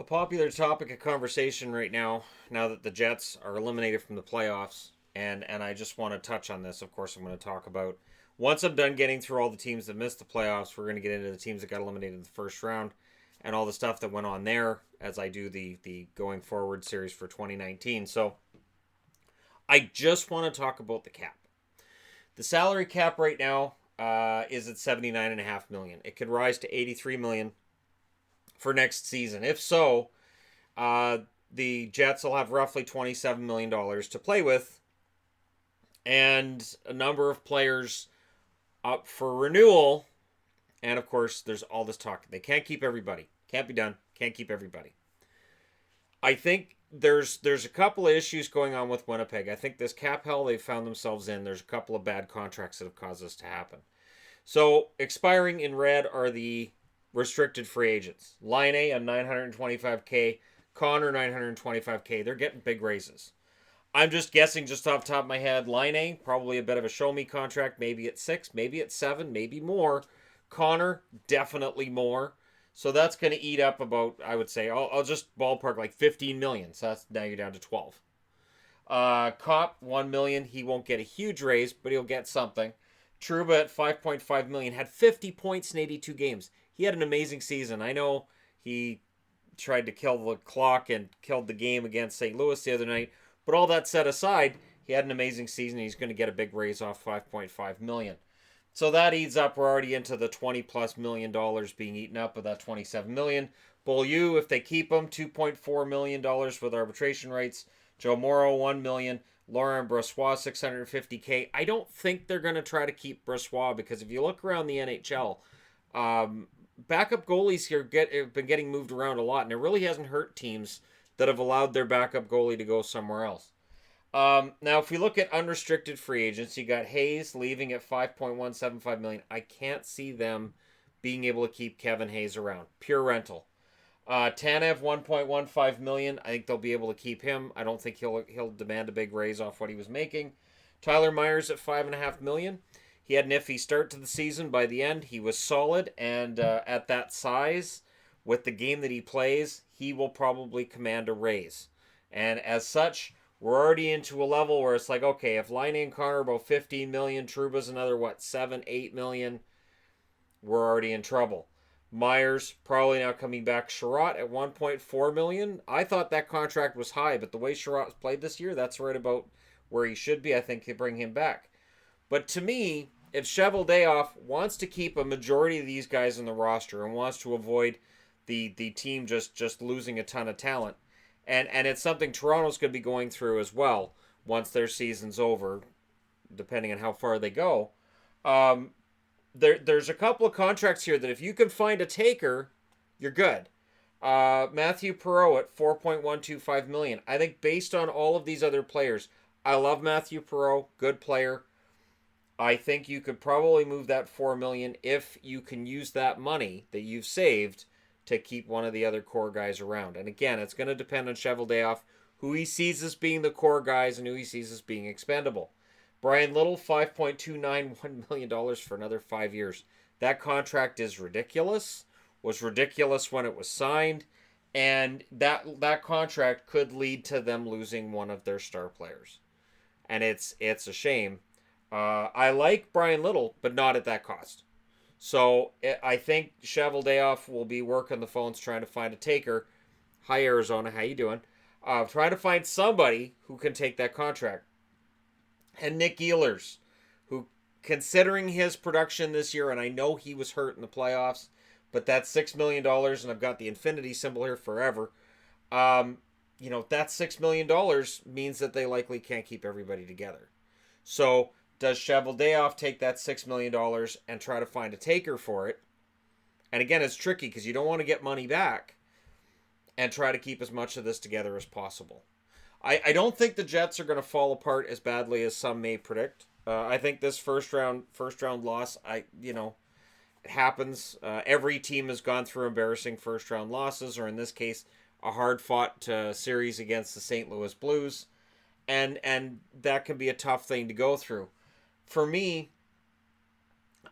A popular topic of conversation right now that the Jets are eliminated from the playoffs, and I just want to touch on this. Of course, I'm going to talk about once I'm done getting through all the teams that missed the playoffs. We're going to get into the teams that got eliminated in the first round and all the stuff that went on there as I do the going forward series for 2019. So I just want to talk about the cap. The salary cap right now is at 79.5 million. It could rise to 83 million for next season. If so, uh, the Jets will have roughly $27 million to play with, and a number of players up for renewal. And of course, there's all this talk. They can't keep everybody. Can't be done. Can't keep everybody. I think there's a couple of issues going on with Winnipeg. I think this cap hell they've found themselves in, there's a couple of bad contracts that have caused this to happen. So expiring in red are the restricted free agents. Line A on 925K, Connor 925K. They're getting big raises. I'm just guessing just off the top of my head. Line A, probably a bit of a show me contract, maybe at 6, maybe at 7, maybe more. Connor, definitely more. So that's going to eat up about, I would say, I'll just ballpark like 15 million. So that's now you're down to 12. Cop, 1 million. He won't get a huge raise, but he'll get something. Trouba at 5.5 million had 50 points in 82 games. He had an amazing season. I know he tried to kill the clock and killed the game against St. Louis the other night, but all that set aside, he had an amazing season. He's going to get a big raise off 5.5 million. So that eats up. We're already into the 20 plus million dollars being eaten up of that 27 million. Beaulieu, if they keep him, $2.4 million with arbitration rights. Joe Morrow, 1 million. Laurent Brossois, 650K. I don't think they're going to try to keep Brossois because if you look around the NHL, backup goalies here have been getting moved around a lot, and it really hasn't hurt teams that have allowed their backup goalie to go somewhere else. Now, if we look at unrestricted free agents, you got Hayes leaving at 5.175 million. I can't see them being able to keep Kevin Hayes around. Pure rental. Tanev 1.15 million. I think they'll be able to keep him. I don't think he'll demand a big raise off what he was making. Tyler Myers at 5.5 million. He had an iffy start to the season. By the end, he was solid, and at that size, with the game that he plays, he will probably command a raise. And as such, we're already into a level where it's like, okay, if Line and Connor are about 15 million, Trouba's another, 7, 8 million, we're already in trouble. Myers probably now coming back. Sherratt at 1.4 million. I thought that contract was high, but the way Sherratt's played this year, that's right about where he should be. I think they bring him back. But to me, if Cheveldayoff wants to keep a majority of these guys in the roster and wants to avoid the team just losing a ton of talent, and it's something Toronto's going to be going through as well once their season's over, depending on how far they go. There's a couple of contracts here that if you can find a taker, you're good. Matthew Perreault at 4.125 million. I think based on all of these other players, I love Matthew Perreault, good player. I think you could probably move that 4 million if you can use that money that you've saved to keep one of the other core guys around. And again, it's going to depend on Cheveldayoff, who he sees as being the core guys and who he sees as being expendable. Brian Little, $5.291 million for another 5 years. That contract is ridiculous, was ridiculous when it was signed, and that contract could lead to them losing one of their star players. And it's a shame. I like Brian Little, but not at that cost. So I think Cheveldayoff will be working the phones trying to find a taker. Hi, Arizona. How you doing? Trying to find somebody who can take that contract. And Nick Ehlers, who, considering his production this year, and I know he was hurt in the playoffs, but that's $6 million, and I've got the infinity symbol here forever. That $6 million means that they likely can't keep everybody together. So does Cheveldayoff take that $6 million and try to find a taker for it? And again, it's tricky because you don't want to get money back and try to keep as much of this together as possible. I don't think the Jets are going to fall apart as badly as some may predict. I think this first round loss, it happens. Every team has gone through embarrassing first round losses, or in this case, a hard fought series against the St. Louis Blues, and that can be a tough thing to go through. For me,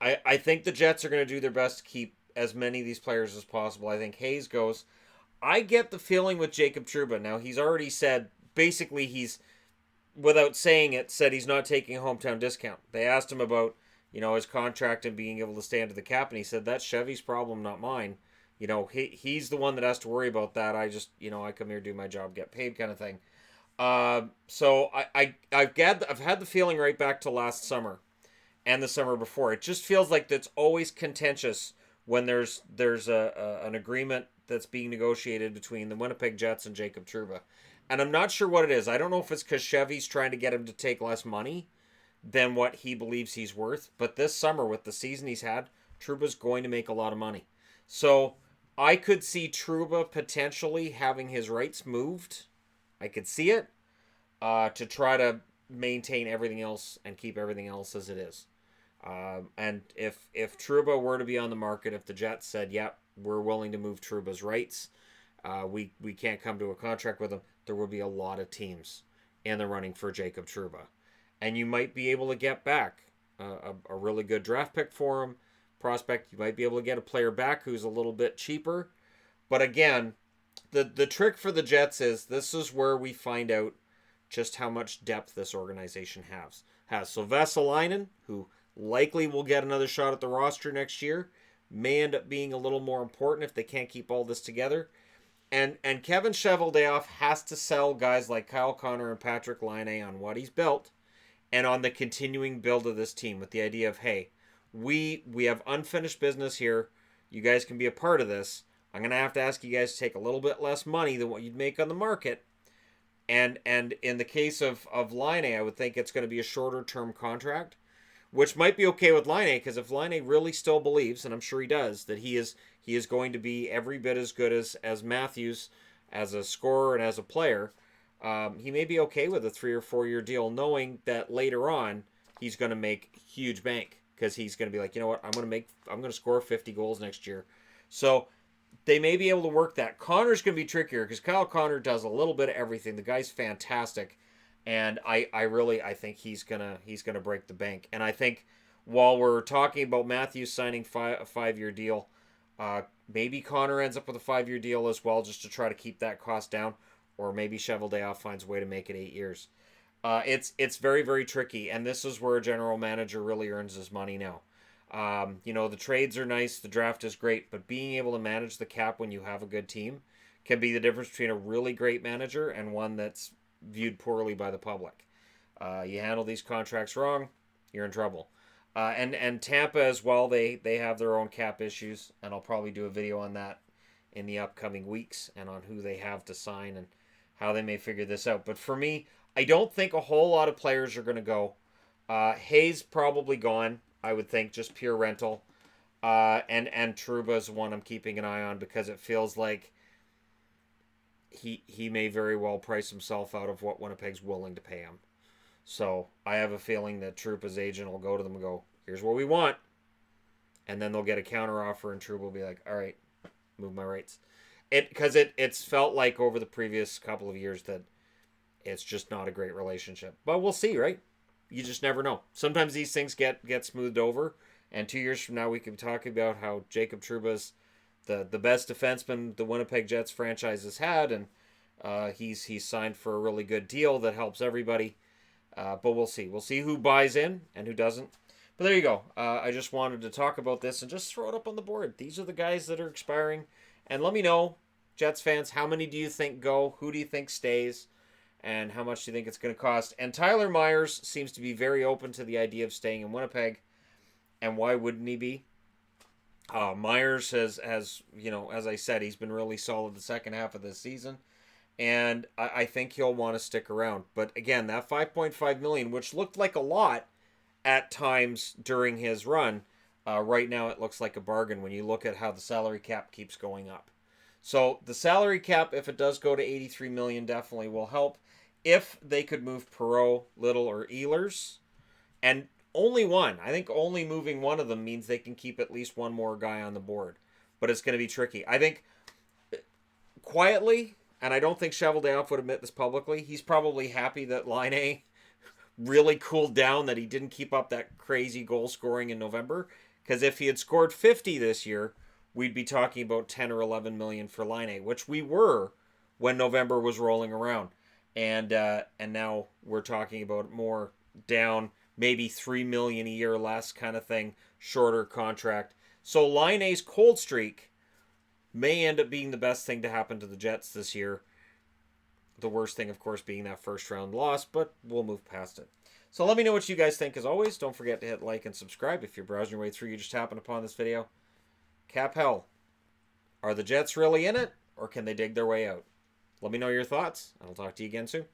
I think the Jets are going to do their best to keep as many of these players as possible. I think Hayes goes. I get the feeling with Jacob Trouba. Now, he's already said, basically, he's, without saying it, said he's not taking a hometown discount. They asked him about, his contract and being able to stay under the cap, and he said, that's Chevy's problem, not mine. He's the one that has to worry about that. I just, I come here, do my job, get paid kind of thing. So I've had the feeling right back to last summer and the summer before. It just feels like it's always contentious when there's an agreement that's being negotiated between the Winnipeg Jets and Jacob Trouba. And I'm not sure what it is. I don't know if it's because Chevy's trying to get him to take less money than what he believes he's worth. But this summer, with the season he's had, Trouba's going to make a lot of money. So I could see Trouba potentially having his rights moved. I could see it to try to maintain everything else and keep everything else as it is. And if Trouba were to be on the market, if the Jets said, "Yep, we're willing to move Trouba's rights, we can't come to a contract with him," there will be a lot of teams in the running for Jacob Trouba, and you might be able to get back a really good draft pick for him, prospect. You might be able to get a player back who's a little bit cheaper, but again, the trick for the Jets is this is where we find out just how much depth this organization has. So Vesalainen, who likely will get another shot at the roster next year, may end up being a little more important if they can't keep all this together. And Kevin Cheveldayoff has to sell guys like Kyle Connor and Patrick Laine on what he's built and on the continuing build of this team with the idea of, hey, we have unfinished business here. You guys can be a part of this. I'm going to have to ask you guys to take a little bit less money than what you'd make on the market. And in the case of Laine, I would think it's going to be a shorter term contract, which might be okay with Laine, because if Laine really still believes, and I'm sure he does, that he is going to be every bit as good as Matthews as a scorer and as a player, he may be okay with a 3 or 4 year deal, knowing that later on he's going to make huge bank, because he's going to be like, you know what, I'm going to score 50 goals next year. So they may be able to work that. Connor's going to be trickier because Kyle Connor does a little bit of everything. The guy's fantastic, and I think he's gonna break the bank. And I think while we're talking about Matthews signing a 5-year deal, maybe Connor ends up with a 5-year deal as well, just to try to keep that cost down, or maybe Cheveldayoff finds a way to make it 8 years. It's very, very tricky, and this is where a general manager really earns his money now. The trades are nice, the draft is great, but being able to manage the cap when you have a good team can be the difference between a really great manager and one that's viewed poorly by the public. You handle these contracts wrong, you're in trouble. And Tampa as well, they have their own cap issues, and I'll probably do a video on that in the upcoming weeks and on who they have to sign and how they may figure this out. But for me, I don't think a whole lot of players are going to go. Hayes probably gone, I would think, just pure rental. And Trouba is one I'm keeping an eye on, because it feels like he may very well price himself out of what Winnipeg's willing to pay him. So I have a feeling that Trouba's agent will go to them and go, here's what we want. And then they'll get a counter offer, and Trouba will be like, all right, move my rights. Because it's felt like over the previous couple of years that it's just not a great relationship. But we'll see, right? You just never know. Sometimes these things get smoothed over, and 2 years from now we can be talking about how Jacob Trouba's the best defenseman the Winnipeg Jets franchise has had, and he's signed for a really good deal that helps everybody. But we'll see. We'll see who buys in and who doesn't. But there you go. I just wanted to talk about this and just throw it up on the board. These are the guys that are expiring. And let me know, Jets fans, how many do you think go? Who do you think stays? And how much do you think it's going to cost? And Tyler Myers seems to be very open to the idea of staying in Winnipeg. And why wouldn't he be? Myers has, as I said, he's been really solid the second half of this season. And I think he'll want to stick around. But again, that $5.5 million, which looked like a lot at times during his run, right now it looks like a bargain when you look at how the salary cap keeps going up. So the salary cap, if it does go to $83 million, definitely will help. If they could move Perreault, Little, or Ehlers, and only one. I think only moving one of them means they can keep at least one more guy on the board. But it's going to be tricky. I think quietly, and I don't think Cheveldayoff would admit this publicly, he's probably happy that Laine really cooled down, that he didn't keep up that crazy goal scoring in November. Because if he had scored 50 this year, we'd be talking about 10 or 11 million for Laine, which we were when November was rolling around. And now we're talking about more down, maybe 3 million a year less kind of thing, shorter contract. So Laine's cold streak may end up being the best thing to happen to the Jets this year. The worst thing, of course, being that first round loss, but we'll move past it. So let me know what you guys think. As always, don't forget to hit like and subscribe if you're browsing your way through. You just happened upon this video. Cap Hell, are the Jets really in it, or can they dig their way out? Let me know your thoughts, and I'll talk to you again soon.